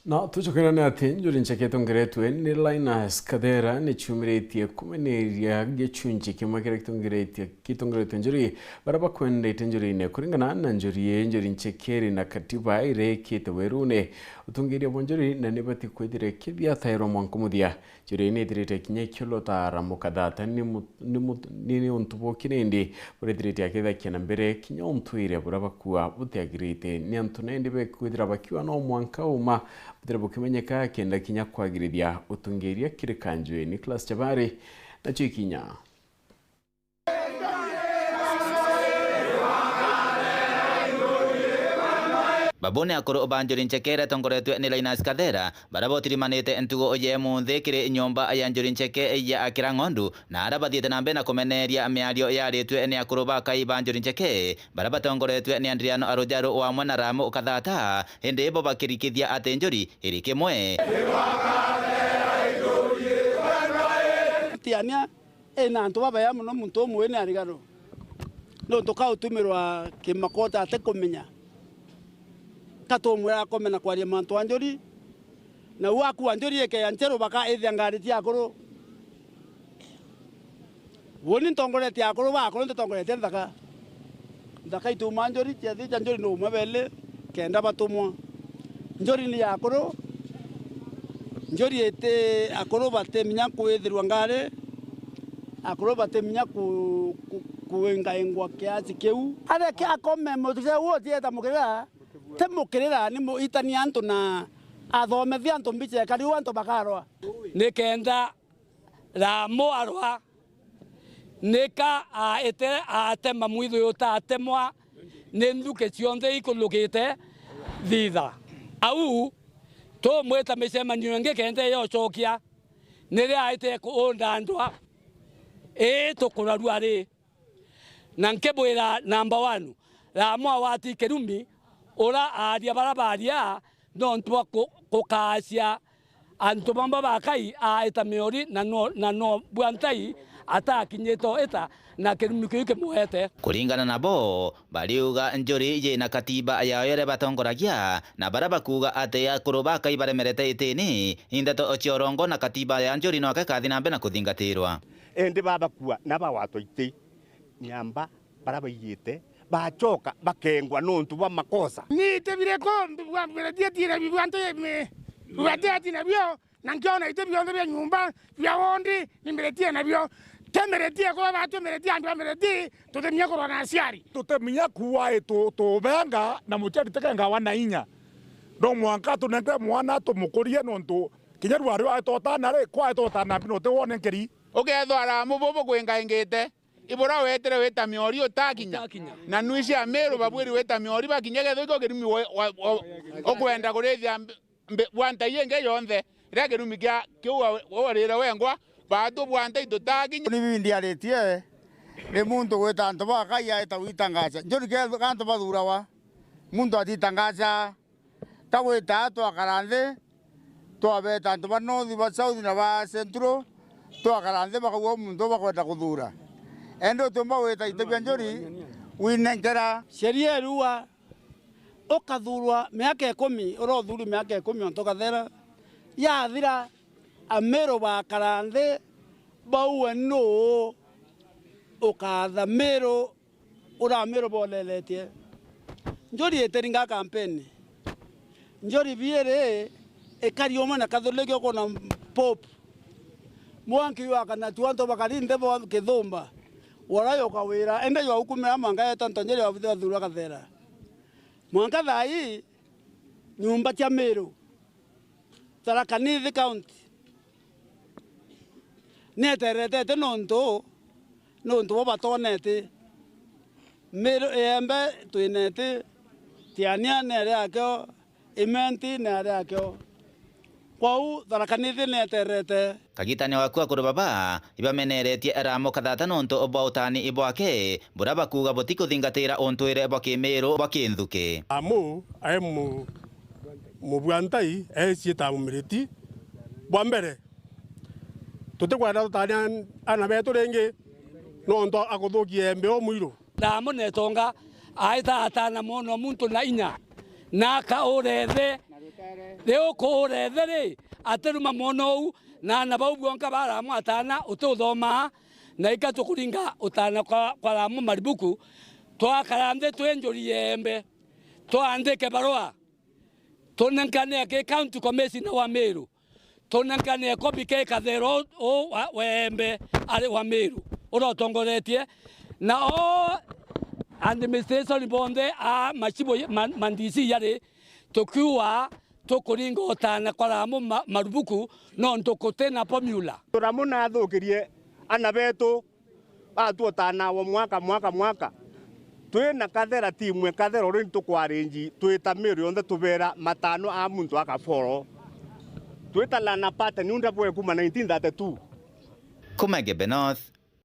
No, tuchukirane ati njuri nchaketo ngeretwe ni Linus Kadera ni chumiritie kumeneria gechunji kimwe kirekitongeretie kitongeretwe njuri baraba kwende tenjuri ne kuringana na njuri nchekeri na katiba ire kite werune utungiria bonjuri na nibati kwedire kibya thairo mwankumudia njuri ne direte kinye kilota ramukadata ni untubo kinindi buredirete akeda kinambere kinyo untuire baraba kuwa butiagirite ni antunende be kwedira bakiwa no mwanka uma Drebo kimenyeka kenda kinya kwagiridia utungeria kirikanjwe Nicholas Chabari na Chikinya. Babone akoro obanjuri nchekere tongoretwe ni Linus Kadera barabo tirimanite entugo oye munthe kiri nyomba ayanjuri ncheke ya akira ngondu na arabathiete nambe na kumeneria miario yaritwe ni akoro bakai banjuri ncheke baraba tongoretwe ni Andriano Arojaro wa mwana Ramo Kathata hende bo bakirikithia atenjuri iri kimwe tiania ena ntu baba ya muno muntu mwene arigaro no toka utumirwa kimakota atekomenya kato mwera komena kwa mantu anjori na waku anjori eke anchero baka ethia ngari ti akoro woni tongore ti akoro ba akoro tongore ti ndaka itu manjori ti athi anjori no mabele kenda batumwa njori ni akoro njori ete akoro bateminya kwethirwa ngare akoro bateminya kuengaengwa kiasi keu ara ki akome mutuse wo ti eta mukira temukirira ni muitani antu na athomethia antu mbiche kari wantu bakarwa nikenda Ramo arwa nika atema mwithu yuta atemwa ni nduke cionthe ikulukite thitha au to mweta micemanio nge kende yo cokia nire aite kuunda ndwa tukurarua ri na nkebwira number 1 Ramo awati kerumi ora aria barabaria no ntwa kukasia antu bamba bakai eta meori na no buantai atakinyeto eta na kerumike muhete kuringana nabo bariuga njuri ye na katiba ayayore batongoragia na baraba kuga ate ya kuroba ibaremerete itini indato ochiorongo na katiba ya njuri no akathi nambe na kuthingatirwa ende baba kuwa na bawato ite nyamba baraba yite bachoka bakengwa nontu ba makosa ni tebire ko bwambere tira bibwanto me bwate na byo nankiona ite byo bya nyumba bya wondi nimberetie na byo temeretie ko bato meretie andu meretie tutemnya ko na asiari tutemnya kuwa to benga na muchari tekenga wana inya ndo mwanka tunenge mwana tumukurie nontu kinyaru ari atotana re kwa atotana bino te wone nkeri ogethwara mubobo kwengengete ibora wetere weta miori otakinya na nuisi amero babwiri weta miori bakinyege thiko kerumi okwenda kurethia bwanta yenge yonthe ira kerumi kya kiwa worira wengwa batu bwanta itotakinya ni bindi aretie ni muntu weta antu bakai aita witangaza njori ke kantu badura wa muntu atitangaza taweta to akarande to abeta antu ba north ba south na ba central to akarande bakawo muntu bakwenda kuthura endo tumba weta itebya njori winengera sheria ruwa okathurwa miaka 10 urothuru miaka 10 ontoka thera ya thira amero ba karande bauwe no okatha mero ura mero boleletie njori eteringa campaign njori biere ekarioma na katholike kona pop mwanki wa kana tuanto bakarinde bo kithumba warayo kawira ende yo hukumira manga ya tantonyere wa thura kathera mwanka thai nyumba cia Meru Tharaka Nithi county neterete nonto bo batonete Meru embe twinete tiania nere akyo imenti nere akyo kwau Tharaka Nithi neterete kagitani wakua kurubaba ibameneretie Ramo Kathata nonto obautani ibwake buraba kuga botiko thingatira ontwire bakimero bakinthuke amu aimu mubwantai sieta mumiriti bwambere tutekwenda tutania ana betu renge nonto akuthukie mbe o muiro Ramo netonga aita atana mono muntu na inya na ka urethe leo kore dere ateruma monou na na bau bwanka bara mu atana utothoma na ikatukuringa utana kwa ramu maribuku twakarande twenjori yembe twandike barua tunankane ke county commissioner wa Meru tunankane kopi ke kathero o wembe ari wa Meru urotongoretie na o administration bonde a machibo mandisi yare tokiwa tokuringa utana kwa ramu maribuku no ntokote na formula ramu na thukirie ana betu atuotana wa mwaka twina kathera timwe kathera uri tukwarenji twita Meru yonthe tubera matano a muntu akaforo twita lana pata ni unda bwe kuma 1932 Kuma Gebe North